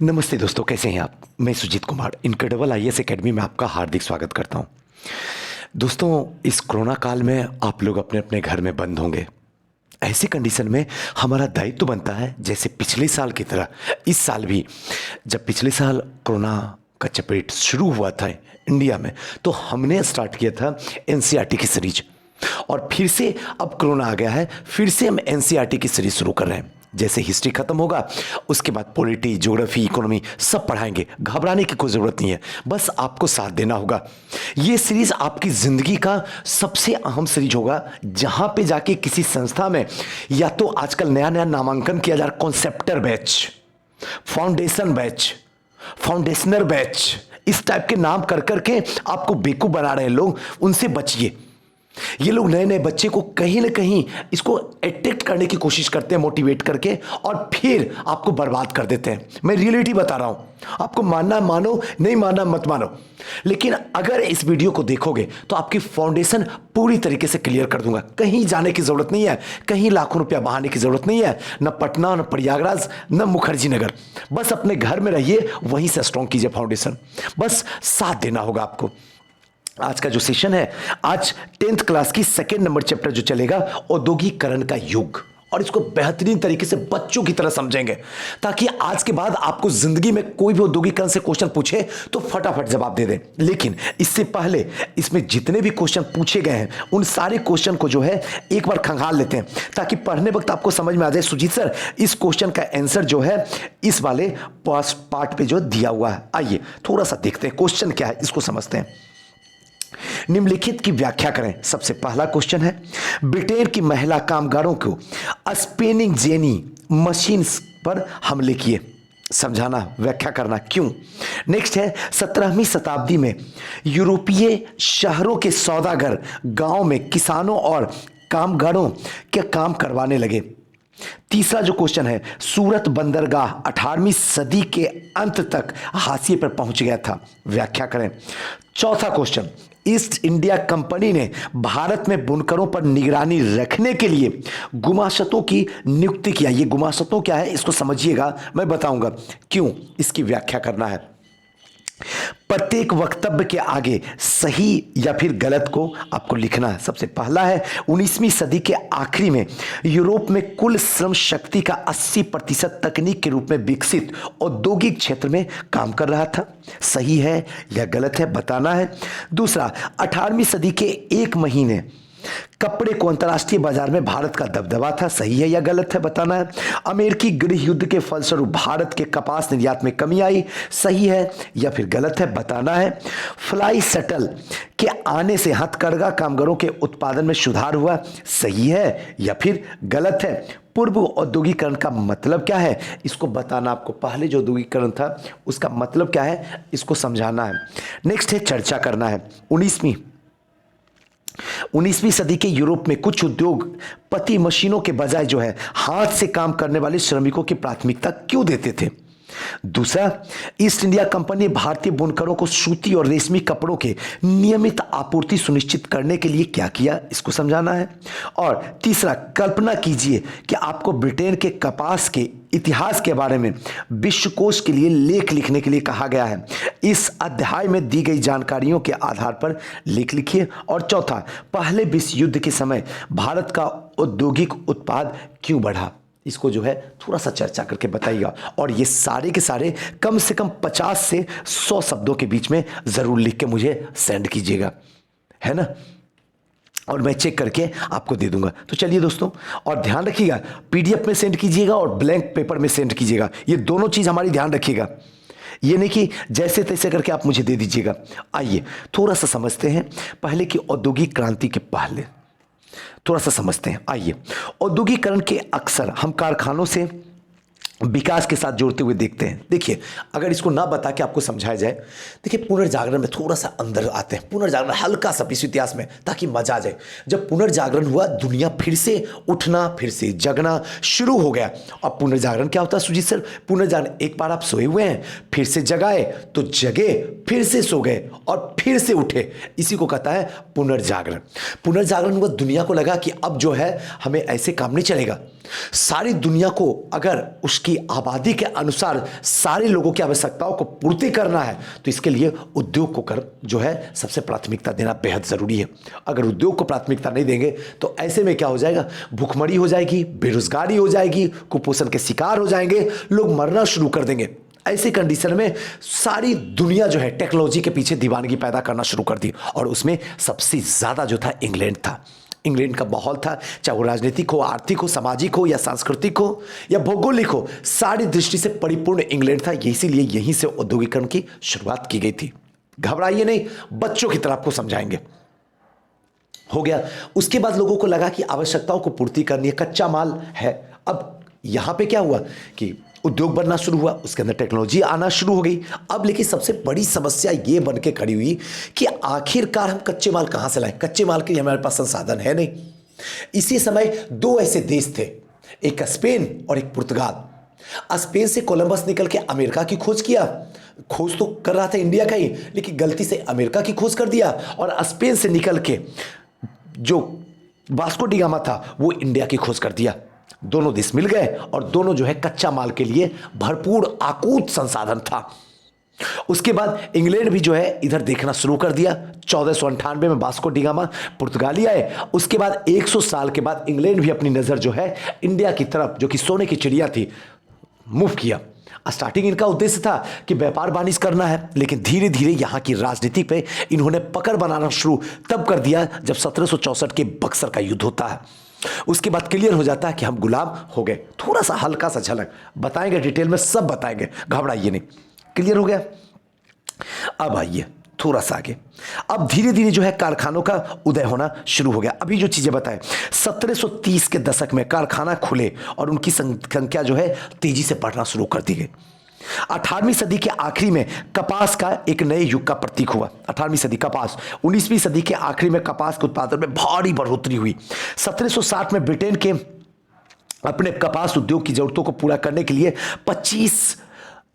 नमस्ते दोस्तों, कैसे हैं आप। मैं Sujeet Kumar incredible IAS academy में आपका हार्दिक स्वागत करता हूं। दोस्तों, इस कोरोना काल में आप लोग अपने अपने घर में बंद होंगे। ऐसी कंडीशन में हमारा दायित्व बनता है, जैसे पिछले साल की तरह इस साल भी, जब पिछले साल कोरोना का चपेट शुरू हुआ था इंडिया में, तो हमने स्टार्ट किया था एनसीईआरटी की सीरीज। और फिर से अब कोरोना आ गया है, फिर से हम एनसीईआरटी की सीरीज शुरू कर रहे हैं। जैसे हिस्ट्री खत्म होगा, उसके बाद पॉलिटी, ज्योग्राफी, इकोनॉमी सब पढ़ाएंगे। घबराने की कोई ज़रूरत नहीं है, बस आपको साथ देना होगा। ये सीरीज आपकी ज़िंदगी का सबसे अहम सीरीज होगा, जहां पे जाके किसी संस्था में या तो आजकल नया नया नामांकन किया जा रहा, कॉन्सेप्टर बैच, फाउंडेशन बैच, फाउंडेशनर बैच, इस टाइप के नाम कर करके आपको बेवकूफ़ बना रहे हैं लोग, उनसे बचिए। ये लोग नए नए बच्चे को कहीं ना कहीं इसको अट्रैक्ट करने की कोशिश करते हैं, मोटिवेट करके, और फिर आपको बर्बाद कर देते हैं। मैं रियलिटी बता रहा हूं, आपको मानना मानो, नहीं मानना मत मानो, लेकिन अगर इस वीडियो को देखोगे तो आपकी फाउंडेशन पूरी तरीके से क्लियर कर दूंगा। कहीं जाने की जरूरत नहीं है, कहीं लाखों रुपया बहाने की जरूरत नहीं है, न पटना, न प्रयागराज, न मुखर्जी नगर। बस अपने घर में रहिए, वहीं से स्ट्रॉन्ग कीजिए फाउंडेशन। बस साथ देना होगा आपको। आज का जो सेशन है, आज 10th क्लास की सेकेंड नंबर चैप्टर जो चलेगा, औद्योगिकरण का युग, और इसको बेहतरीन तरीके से बच्चों की तरह समझेंगे, ताकि आज के बाद आपको जिंदगी में कोई भी औद्योगिकरण से क्वेश्चन पूछे तो फटाफट जवाब दे दें। लेकिन इससे पहले इसमें जितने भी क्वेश्चन पूछे गए हैं, उन सारे क्वेश्चन को जो है एक बार खंगाल लेते हैं, ताकि पढ़ने वक्त आपको समझ में आ जाए, सुजीत सर इस क्वेश्चन का आंसर जो है इस वाले पार्ट पे जो दिया हुआ है। आइए थोड़ा सा देखते हैं क्वेश्चन क्या है, इसको समझते हैं। निम्नलिखित की व्याख्या करें। सबसे पहला क्वेश्चन है, ब्रिटेन की महिला कामगारों को स्पिनिंग जेनी मशीन पर हमले किए। समझाना, व्याख्या करना, क्यों। नेक्स्ट है, 17वीं शताब्दी में यूरोपीय शहरों के सौदागर गांव में किसानों और कामगारों के काम करवाने लगे। तीसरा जो क्वेश्चन है, सूरत बंदरगाह 18वीं सदी के अंत तक हाशिए पर पहुंच गया था। व्याख्या करें। चौथा क्वेश्चन, ईस्ट इंडिया कंपनी ने भारत में बुनकरों पर निगरानी रखने के लिए गुमास्तों की नियुक्ति किया। ये गुमास्तों क्या है, इसको समझिएगा, मैं बताऊंगा क्यों, इसकी व्याख्या करना है। प्रत्येक वक्तव्य के आगे सही या फिर गलत को आपको लिखना है। सबसे पहला है, 19वीं सदी के आखिरी में यूरोप में कुल श्रम शक्ति का 80% तकनीक के रूप में विकसित औद्योगिक क्षेत्र में काम कर रहा था। सही है या गलत है बताना है। दूसरा, 18वीं सदी के एक महीने कपड़े को अंतर्राष्ट्रीय बाजार में भारत का दबदबा था। सही है या गलत है बताना है। अमेरिकी गृह युद्ध के फलस्वरूप भारत के कपास निर्यात में कमी आई। सही है या फिर गलत है बताना है। फ्लाई शटल के आने से हथकरघा कामगारों के उत्पादन में सुधार हुआ। सही है या फिर गलत है। पूर्व औद्योगिकरण का मतलब क्या है, इसको बताना आपको। पहले जो औद्योगिकरण था उसका मतलब क्या है, इसको समझाना है। नेक्स्ट है, चर्चा करना है। 19वीं सदी के यूरोप में कुछ उद्योग पति मशीनों के बजाय जो है हाथ से काम करने वाले श्रमिकों की प्राथमिकता क्यों देते थे। दूसरा, ईस्ट इंडिया कंपनी ने भारतीय बुनकरों को सूती और रेशमी कपड़ों के नियमित आपूर्ति सुनिश्चित करने के लिए क्या किया, इसको समझाना है। और तीसरा, कल्पना कीजिए कि आपको ब्रिटेन के कपास के इतिहास के बारे में विश्वकोश के लिए लेख लिखने के लिए कहा गया है। इस अध्याय में दी गई जानकारियों के आधार पर लेख लिखिए। और चौथा, पहले विश्व युद्ध के समय भारत का औद्योगिक उत्पाद क्यों बढ़ा, इसको जो है थोड़ा सा चर्चा करके बताइएगा। और ये सारे के सारे कम से कम 50 से 100 शब्दों के बीच में जरूर लिख के मुझे सेंड कीजिएगा, है ना, और मैं चेक करके आपको दे दूंगा। तो चलिए दोस्तों, और ध्यान रखिएगा, पीडीएफ में सेंड कीजिएगा और ब्लैंक पेपर में सेंड कीजिएगा। ये दोनों चीज हमारी ध्यान रखिएगा, ये नहीं कि जैसे तैसे करके आप मुझे दे दीजिएगा। आइए थोड़ा सा समझते हैं पहले की औद्योगिक क्रांति के पहले, थोड़ा सा समझते हैं। आइए, औद्योगिकरण के अक्सर हम कारखानों से विकास के साथ जोड़ते हुए देखते हैं। देखिए, अगर इसको ना बता के आपको समझाया जाए, देखिए पुनर्जागरण में थोड़ा सा अंदर आते हैं, पुनर्जागरण हल्का सा विश्व इतिहास में, ताकि मजा आ जाए। जब पुनर्जागरण हुआ, दुनिया फिर से उठना, फिर से जगना शुरू हो गया। अब पुनर्जागरण क्या होता है सुजीत सर? पुनर्जागरण, एक बार आप सोए हुए हैं, फिर से जगाए, तो जगे, फिर से सो गए और फिर से उठे, इसी को कहता है पुनर्जागरण। पुनर्जागरण हुआ, दुनिया को लगा कि अब जो है हमें ऐसे काम नहीं चलेगा, सारी दुनिया को अगर उसकी आबादी के अनुसार सारे लोगों की आवश्यकताओं को पूर्ति करना है तो इसके लिए उद्योग को कर जो है सबसे प्राथमिकता देना बेहद ज़रूरी है। अगर उद्योग को प्राथमिकता नहीं देंगे तो ऐसे में क्या हो जाएगा, भूखमरी हो जाएगी, बेरोजगारी हो जाएगी, कुपोषण के शिकार हो जाएंगे, लोग मरना शुरू कर देंगे। ऐसी कंडीशन में सारी दुनिया जो है टेक्नोलॉजी के पीछे दीवानगी पैदा करना शुरू कर दी और उसमें सबसे ज़्यादा जो था इंग्लैंड था। इंग्लैंड का माहौल था, चाहे वो राजनीतिक हो, आर्थिक हो, सामाजिक हो या सांस्कृतिक हो या भौगोलिक हो, सारी दृष्टि से परिपूर्ण इंग्लैंड था। इसीलिए यहीं से औद्योगिकरण की शुरुआत की गई थी। घबराइए नहीं, बच्चों की तरह आपको समझाएंगे। हो गया। उसके बाद लोगों को लगा कि आवश्यकताओं को पूर्ति करनी है, कच्चा माल है। अब यहां पे क्या हुआ कि उद्योग बनना शुरू हुआ, उसके अंदर टेक्नोलॉजी आना शुरू हो गई। अब लेकिन सबसे बड़ी समस्या ये बन के खड़ी हुई कि आखिरकार हम कच्चे माल कहां से लाएं? कच्चे माल के लिए हमारे पास संसाधन है नहीं। इसी समय दो ऐसे देश थे, एक स्पेन और एक पुर्तगाल। स्पेन से कोलंबस निकल के अमेरिका की खोज किया, खोज तो कर रहा था इंडिया का ही, लेकिन गलती से अमेरिका की खोज कर दिया। और स्पेन से निकल के जो वास्को डी गामा था वो इंडिया की खोज कर दिया। दोनों देश मिल गए और दोनों जो है कच्चा माल के लिए भरपूर आकूत संसाधन था। उसके बाद इंग्लैंड भी जो है इधर देखना शुरू कर दिया। 1498 में वास्को डी गामा पुर्तगाली आए। उसके बाद 100 साल के बाद इंग्लैंड भी अपनी नज़र जो है इंडिया की तरफ, जो कि सोने की चिड़िया थी, मूव किया। स्टार्टिंग इनका उद्देश्य था कि व्यापार वाणिज्य करना है, लेकिन धीरे धीरे यहाँ की राजनीति पे इन्होंने पकड़ बनाना शुरू तब कर दिया जब 1764 के बक्सर का युद्ध होता है। उसके बाद क्लियर हो जाता है कि हम गुलाम हो गए। थोड़ा सा हल्का सा झलक बताएंगे, डिटेल में सब बताएंगे, घबराइए नहीं। क्लियर हो गया? अब आइए थोड़ा सा आगे। अब धीरे धीरे जो है कारखानों का उदय होना शुरू हो गया। अभी जो चीजें बताएं, 1730 के दशक में कारखाना खुले और उनकी संख्या जो है तेजी से बढ़ना शुरू कर दी गई। 18वीं सदी के आखिरी में कपास का एक नए युग का प्रतीक हुआ। 18वीं सदी कपास, 19वीं सदी के आखिरी में कपास के उत्पादन में भारी बढ़ोतरी हुई। 1760 में ब्रिटेन के अपने कपास उद्योग की जरूरतों को पूरा करने के लिए 25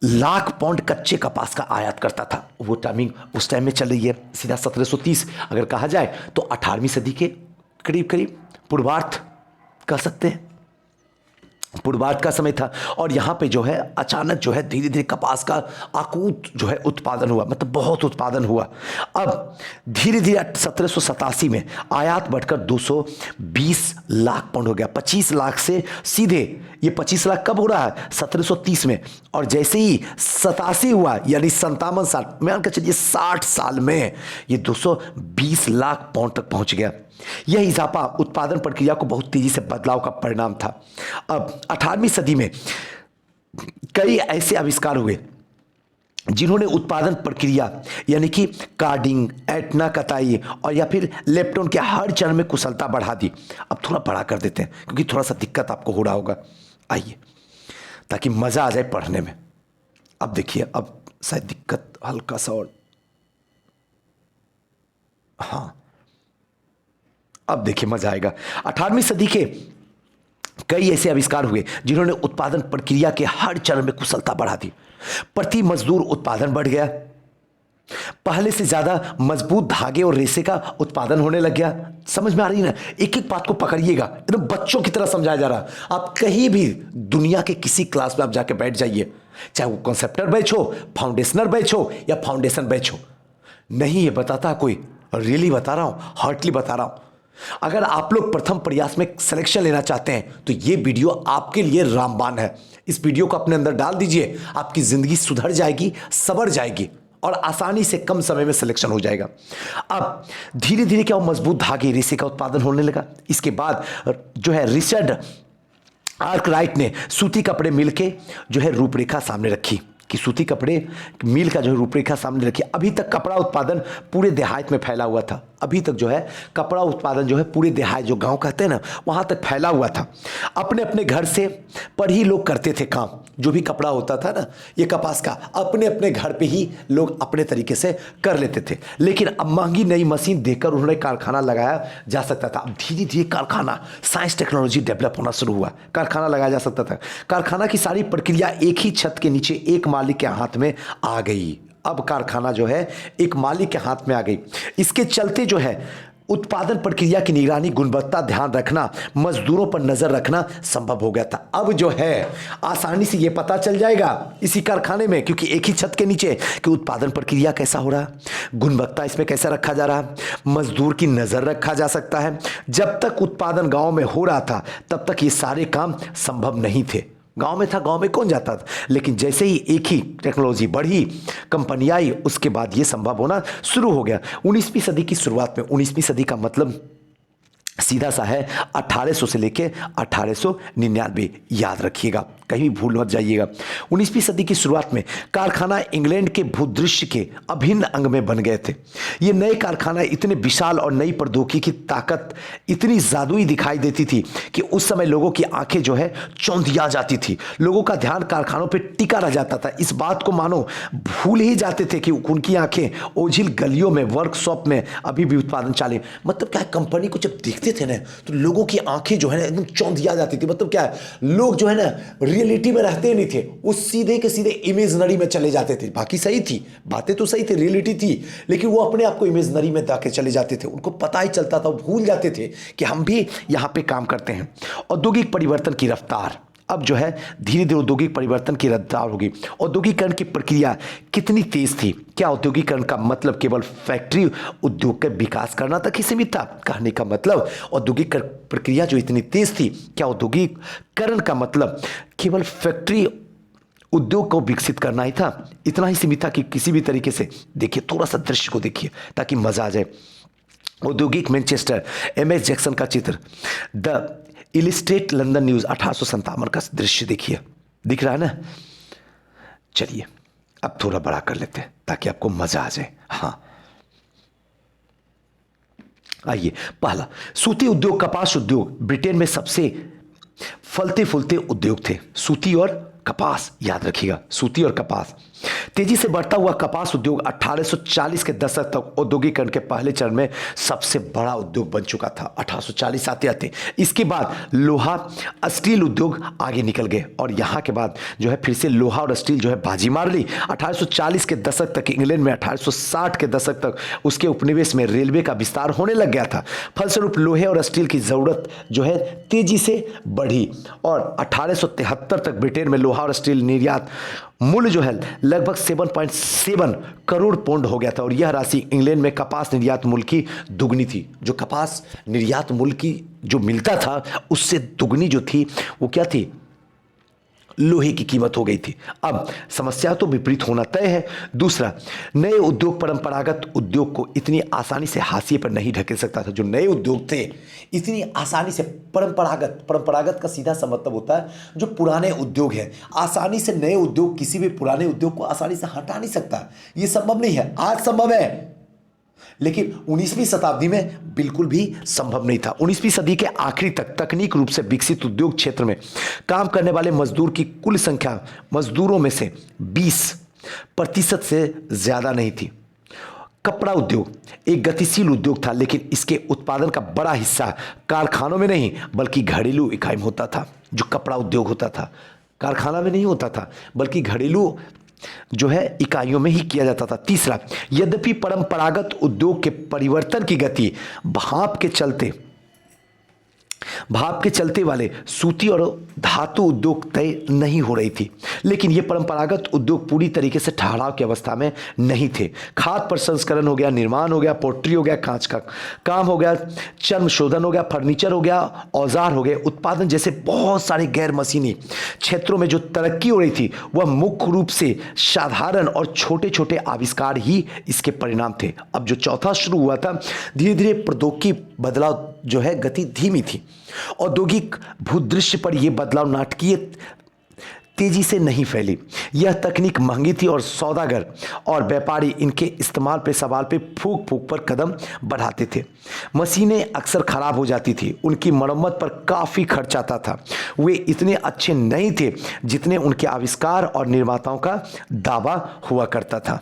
लाख पाउंड कच्चे कपास का आयात करता था। वो टाइमिंग उस टाइम में चल रही है, सीधा 1730 अगर कहा जाए तो 18वीं सदी के करीब करीब पूर्वार्ध कह सकते हैं, पूर्वार्ध का समय था। और यहाँ पे जो है अचानक जो है धीरे धीरे कपास का आकूत जो है उत्पादन हुआ, मतलब बहुत उत्पादन हुआ। अब धीरे धीरे 1787 में आयात बढ़कर 220 लाख पाउंड हो गया। 25 लाख से सीधे ये 25 लाख कब हो रहा है? 1730 में। और जैसे ही 87 हुआ, यानी 57 साल, मान के चलिए 60 साल में ये 220 लाख पाउंड तक पहुंच गया। यह इजाफा उत्पादन प्रक्रिया को बहुत तेजी से बदलाव का परिणाम था। अब 18वीं सदी में कई ऐसे आविष्कार हुए जिन्होंने उत्पादन प्रक्रिया यानी कि कार्डिंग, एटना कताई और या फिर लेप्टोन के हर चरण में कुशलता बढ़ा दी। अब थोड़ा बड़ा कर देते हैं क्योंकि थोड़ा सा दिक्कत आपको हो रहा होगा। आइए, ताकि मजा आ जाए पढ़ने में। अब देखिए, अब शायद दिक्कत हल्का सा और, हाँ अब देखिए मजा आएगा। 18वीं सदी के कई ऐसे आविष्कार हुए जिन्होंने उत्पादन प्रक्रिया के हर चरण में कुशलता बढ़ा दी। प्रति मजदूर उत्पादन बढ़ गया। पहले से ज्यादा मजबूत धागे और रेशे का उत्पादन होने लग गया। समझ में आ रही है ना? एक एक बात को पकड़िएगा, एकदम बच्चों की तरह समझाया जा रहा। आप कहीं भी दुनिया के किसी क्लास में आप जाके बैठ जाइए, चाहे वो कॉन्सेप्टर बैच हो, फाउंडेशनल बैच हो या फाउंडेशन बैच हो, नहीं ये बताता कोई, रियली बता रहा हूं, हार्टली बता रहा हूं। अगर आप लोग प्रथम प्रयास में सिलेक्शन लेना चाहते हैं तो ये वीडियो आपके लिए रामबाण है। इस वीडियो को अपने अंदर डाल दीजिए, आपकी जिंदगी सुधर जाएगी, संवर जाएगी और आसानी से कम समय में सिलेक्शन हो जाएगा। अब धीरे धीरे क्या हो, मजबूत धागे रेशे का उत्पादन होने लगा। इसके बाद जो है रिचर्ड आर्कराइट ने सूती कपड़े मिल के जो है रूपरेखा सामने रखी कि सूती कपड़े मिल का जो है रूपरेखा सामने रखी। अभी तक कपड़ा उत्पादन पूरे देहात में फैला हुआ था। अभी तक जो है कपड़ा उत्पादन जो है पूरे देहात, जो गांव कहते हैं ना, वहां तक फैला हुआ था। अपने अपने घर से पर ही लोग करते थे काम। जो भी कपड़ा होता था ना ये कपास का, अपने अपने घर पे ही लोग अपने तरीके से कर लेते थे। लेकिन अब महंगी नई मशीन देकर उन्होंने कारखाना लगाया जा सकता था। अब धीरे धीरे कारखाना, साइंस टेक्नोलॉजी डेवलप होना शुरू हुआ, कारखाना लगाया जा सकता था। कारखाना की सारी प्रक्रिया एक ही छत के नीचे एक मालिक के हाथ में आ गई। अब कारखाना जो है एक मालिक के हाथ में आ गई। इसके चलते जो है उत्पादन प्रक्रिया की निगरानी, गुणवत्ता ध्यान रखना, मजदूरों पर नजर रखना संभव हो गया था। अब जो है आसानी से ये पता चल जाएगा इसी कारखाने में, क्योंकि एक ही छत के नीचे, कि उत्पादन प्रक्रिया कैसा हो रहा, गुणवत्ता इसमें कैसा रखा जा रहा, मजदूर की नजर रखा जा सकता है। जब तक उत्पादन गांव में हो रहा था तब तक ये सारे काम संभव नहीं थे। गांव में था, गांव में कौन जाता था, लेकिन जैसे ही एक ही टेक्नोलॉजी बढ़ी, कंपनी आई, उसके बाद ये संभव होना शुरू हो गया। 19वीं सदी की शुरुआत में, 19वीं सदी का मतलब सीधा सा है 1800 से लेके 1899, याद रखिएगा, कहीं भूल मत जाइएगा। 19वीं सदी की शुरुआत में कारखाना इंग्लैंड के भूदृश्य के अभिन्न अंग में बन गए थे। ये नए कारखाना इतने विशाल और नई प्रौद्योगिकी की ताकत इतनी जादुई दिखाई देती थी कि उस समय लोगों की आंखें जो है चौंधिया जाती थी। लोगों का ध्यान कारखानों पर टिका रह जाता था, इस बात को मानो भूल ही जाते थे कि उनकी आंखें ओझिल गलियों में, वर्कशॉप में अभी भी उत्पादन चाले। मतलब क्या है, कंपनी को जब देखते थे ना तो लोगों की आंखें जो है ना एकदम चौंधिया जाती थी। मतलब क्या है, लोग जो है ना रियलिटी में रहते नहीं थे, वो सीधे के सीधे इमेजनरी में चले जाते थे। बाकी सही थी, बातें तो सही थी, रियलिटी थी, लेकिन वो अपने आप को इमेजनरी में जाके चले जाते थे। उनको पता ही चलता था, भूल जाते थे कि हम भी यहां पे काम करते हैं। औद्योगिक परिवर्तन की रफ्तार, अब जो है धीरे धीरे औद्योगिक परिवर्तन की रफ्तार होगी। औद्योगिकरण की प्रक्रिया कितनी तेज थी। क्या औद्योगिकरण का मतलब केवल फैक्ट्री उद्योग का विकास करना तक ही सीमित था? कहने का मतलब औद्योगिक प्रक्रिया जो इतनी तेज थी, क्या औद्योगिकरण का मतलब केवल फैक्ट्री उद्योग को विकसित करना ही था? इतना ही सीमित था कि किसी भी तरीके से, देखिए थोड़ा सा दृश्य को देखिए ताकि मजा आ जाए। औद्योगिक मैनचेस्टर, MS जैक्सन का चित्र, द इलिस्ट्रेट लंदन न्यूज 1857 का दृश्य देखिए, दिख रहा है ना। चलिए अब थोड़ा बड़ा कर लेते हैं ताकि आपको मजा आ जाए। हाँ आइए, पहला सूती उद्योग, कपास उद्योग ब्रिटेन में सबसे फलते फूलते उद्योग थे। सूती और कपास, याद रखिएगा, सूती और कपास। तेजी से बढ़ता हुआ कपास उद्योग 1840 के दशक तक औद्योगिकरण के पहले चरण में सबसे बड़ा उद्योग बन चुका था। 1840 आते आते इसके बाद लोहा स्टील उद्योग आगे निकल गए, और यहाँ के बाद जो है फिर से लोहा और स्टील जो है बाजी मार ली। 1840 के दशक तक इंग्लैंड में, 1860 के दशक तक उसके उपनिवेश में रेलवे का विस्तार होने लग गया था। फलस्वरूप लोहे और स्टील की जरूरत जो है तेजी से बढ़ी, और 1873 तक ब्रिटेन में लोहा और स्टील निर्यात मूल्य जो है लगभग 7.7 करोड़ पौंड हो गया था, और यह राशि इंग्लैंड में कपास निर्यात मूल्य की दुगनी थी। जो कपास निर्यात मूल्य की जो मिलता था उससे दुगनी जो थी वो क्या थी, लोहे की कीमत हो गई थी। अब समस्या तो विपरीत होना तय है। दूसरा, नए उद्योग परंपरागत उद्योग को इतनी आसानी से हाशिए पर नहीं ढकेल सकता था। जो नए उद्योग थे इतनी आसानी से, परंपरागत का सीधा सा मतलब होता है जो पुराने उद्योग हैं, आसानी से नए उद्योग किसी भी पुराने उद्योग को आसानी से हटा नहीं सकता। ये संभव नहीं है। आज संभव है लेकिन 19वीं शताब्दी में बिल्कुल भी संभव नहीं था। 19वीं सदी के आखिरी तक तकनीक रूप से विकसित उद्योग क्षेत्र में काम करने वाले मजदूर की कुल संख्या मजदूरों में से 20% से ज्यादा नहीं थी। कपड़ा उद्योग एक गतिशील उद्योग था, लेकिन इसके उत्पादन का बड़ा हिस्सा कारखानों में नहीं बल्कि घरेलू इकाई में होता था। जो कपड़ा उद्योग होता था कारखाना में नहीं होता था बल्कि घरेलू जो है इकाइयों में ही किया जाता था। तीसरा, यद्यपि परंपरागत उद्योग के परिवर्तन की गति भाप के चलते वाले सूती और धातु उद्योग तय नहीं हो रही थी, लेकिन ये परंपरागत उद्योग पूरी तरीके से ठहराव की अवस्था में नहीं थे। खाद्य प्रसंस्करण हो गया, निर्माण हो गया, पोल्ट्री हो गया, कांच का काम हो गया, चर्म शोधन हो गया, फर्नीचर हो गया, औजार हो गए, उत्पादन जैसे बहुत सारे गैर मशीनी क्षेत्रों में जो तरक्की हो रही थी वह मुख्य रूप से साधारण और छोटे छोटे आविष्कार ही इसके परिणाम थे। अब जो चौथा शुरू हुआ था, धीरे धीरे प्रौद्योगिकी बदलाव जो है गति धीमी थी। औद्योगिक भूदृश्य पर यह बदलाव नाटकीय तेजी से नहीं फैली। यह तकनीक महंगी थी और सौदागर और व्यापारी इनके इस्तेमाल पे सवाल पे फूक फूक पर कदम बढ़ाते थे। मशीनें अक्सर खराब हो जाती थी, उनकी मरम्मत पर काफ़ी खर्च आता था, वे इतने अच्छे नहीं थे जितने उनके आविष्कार और निर्माताओं का दावा हुआ करता था।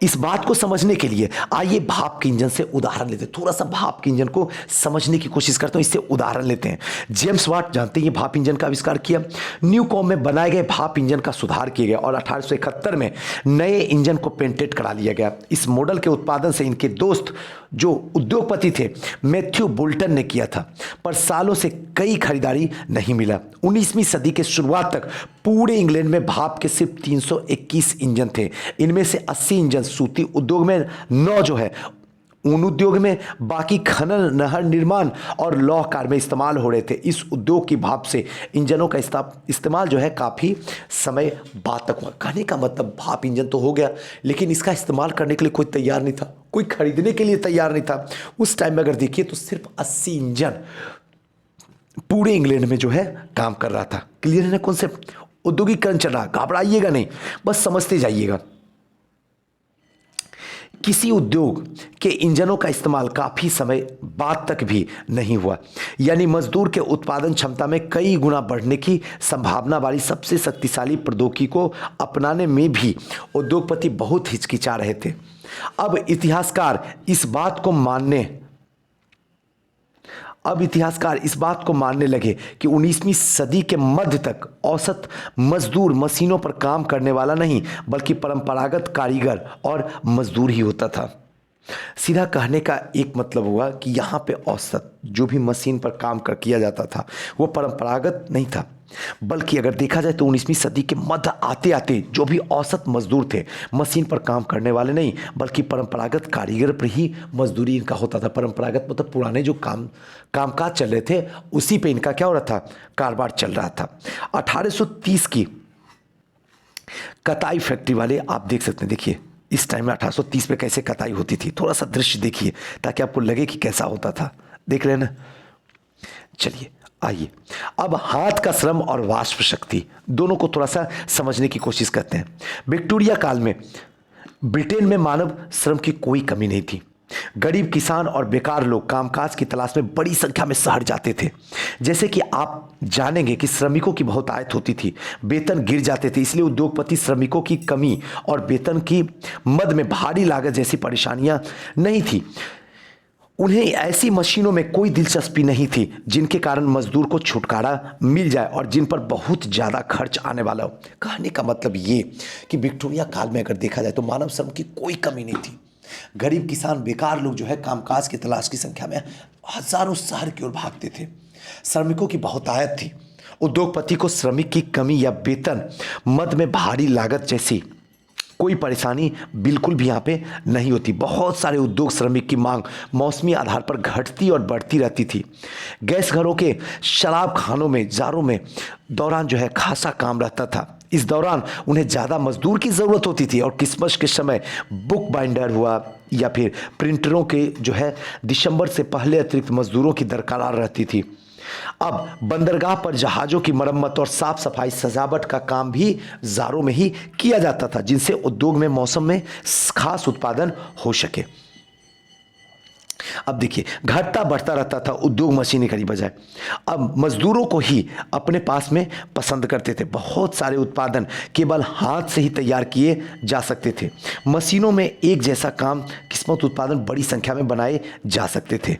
इस बात को समझने के लिए आइए भाप के इंजन से उदाहरण लेते हैं। थोड़ा सा भाप के इंजन को समझने की कोशिश करता हूं, इससे उदाहरण लेते हैं। जेम्स वाट जानते हैं ये भाप इंजन का आविष्कार किया। न्यूकॉम में बनाए गए भाप इंजन का सुधार किया गया और 1871 में नए इंजन को पेटेंट करा लिया गया। इस मॉडल के उत्पादन से इनके दोस्त जो उद्योगपति थे मैथ्यू बोल्टन ने किया था, पर सालों से कई खरीदारी नहीं मिला। 19वीं सदी के शुरुआत तक पूरे इंग्लैंड में भाप के सिर्फ 321 इंजन थे। इनमें से 80 इंजन सूती उद्योग में, 9 जो है ऊन उद्योग में, बाकी खनन, नहर निर्माण और लौह कार्य में इस्तेमाल हो रहे थे। इस उद्योग की भाप से इंजनों का इस्तेमाल जो है काफ़ी समय बाद तक हुआ। कहने का मतलब भाप इंजन तो हो गया, लेकिन इसका इस्तेमाल करने के लिए कोई तैयार नहीं था, कोई खरीदने के लिए तैयार नहीं था। उस टाइम में अगर देखिए तो सिर्फ 80 इंजन पूरे इंग्लैंड में जो है काम कर रहा था। क्लियर है ना कॉन्सेप्ट? औद्योगिकरण चल रहा, घबराइएगा नहीं, बस समझते जाइएगा। किसी उद्योग के इंजनों का इस्तेमाल काफ़ी समय बाद तक भी नहीं हुआ, यानी मजदूर के उत्पादन क्षमता में कई गुना बढ़ने की संभावना वाली सबसे शक्तिशाली प्रौद्योगिकी को अपनाने में भी उद्योगपति बहुत हिचकिचा रहे थे। अब इतिहासकार इस बात को मानने लगे कि 19वीं सदी के मध्य तक औसत मजदूर मशीनों पर काम करने वाला नहीं, बल्कि परंपरागत कारीगर और मजदूर ही होता था। सीधा कहने का एक मतलब हुआ कि यहाँ पे औसत जो भी मशीन पर काम किया जाता था वो परंपरागत नहीं था, बल्कि अगर देखा जाए तो 19वीं सदी के मध्य आते आते जो भी औसत मजदूर थे मशीन पर काम करने वाले नहीं, बल्कि परंपरागत कारीगर पर ही मजदूरी इनका होता था। परंपरागत मतलब पुराने जो कामकाज चल रहे थे उसी पे इनका क्या हो रहा था, कारोबार चल रहा था। 1830 की कताई फैक्ट्री वाले आप देख सकते हैं, देखिए इस टाइम में 1830 में कैसे कताई होती थी। थोड़ा सा दृश्य देखिए ताकि आपको लगे कि कैसा होता था। देख रहे हैं ना? चलिए आइए अब हाथ का श्रम और वाष्प शक्ति दोनों को थोड़ा सा समझने की कोशिश करते हैं। विक्टोरिया काल में ब्रिटेन में मानव श्रम की कोई कमी नहीं थी। गरीब किसान और बेकार लोग कामकाज की तलाश में बड़ी संख्या में शहर जाते थे। जैसे कि आप जानेंगे कि श्रमिकों की बहुत आयत होती थी, वेतन गिर जाते थे, इसलिए उद्योगपति श्रमिकों की कमी और वेतन की मद में भारी लागत जैसी परेशानियां नहीं थी। उन्हें ऐसी मशीनों में कोई दिलचस्पी नहीं थी जिनके कारण मजदूर को छुटकारा मिल जाए और जिन पर बहुत ज़्यादा खर्च आने वाला हो। कहने का मतलब ये कि विक्टोरिया काल में अगर देखा जाए तो मानव श्रम की कोई कमी नहीं थी। गरीब किसान बेकार लोग जो है कामकाज की तलाश की संख्या में हजारों शहर की ओर भागते थे। श्रमिकों की बहुतायत थी। उद्योगपति को श्रमिक की कमी या वेतन मद में भारी लागत जैसी कोई परेशानी बिल्कुल भी यहाँ पे नहीं होती। बहुत सारे उद्योग श्रमिक की मांग मौसमी आधार पर घटती और बढ़ती रहती थी। गैस घरों के शराब खानों में जारों में दौरान जो है खासा काम रहता था। इस दौरान उन्हें ज़्यादा मजदूर की ज़रूरत होती थी और क्रिसमस के समय बुक बाइंडर हुआ या फिर प्रिंटरों के जो है दिसंबर से पहले अतिरिक्त मजदूरों की दरकार रहती थी। अब बंदरगाह पर जहाज़ों की मरम्मत और साफ सफाई सजावट का काम भी जारों में ही किया जाता था, जिनसे उद्योग में मौसम में खास उत्पादन हो सके। अब देखिए घटता बढ़ता रहता था उद्योग मशीनीकरण बजाय अब मजदूरों को ही अपने पास में पसंद करते थे। बहुत सारे उत्पादन केवल हाथ से ही तैयार किए जा सकते थे। मशीनों में एक जैसा काम किस्मत उत्पादन बड़ी संख्या में बनाए जा सकते थे।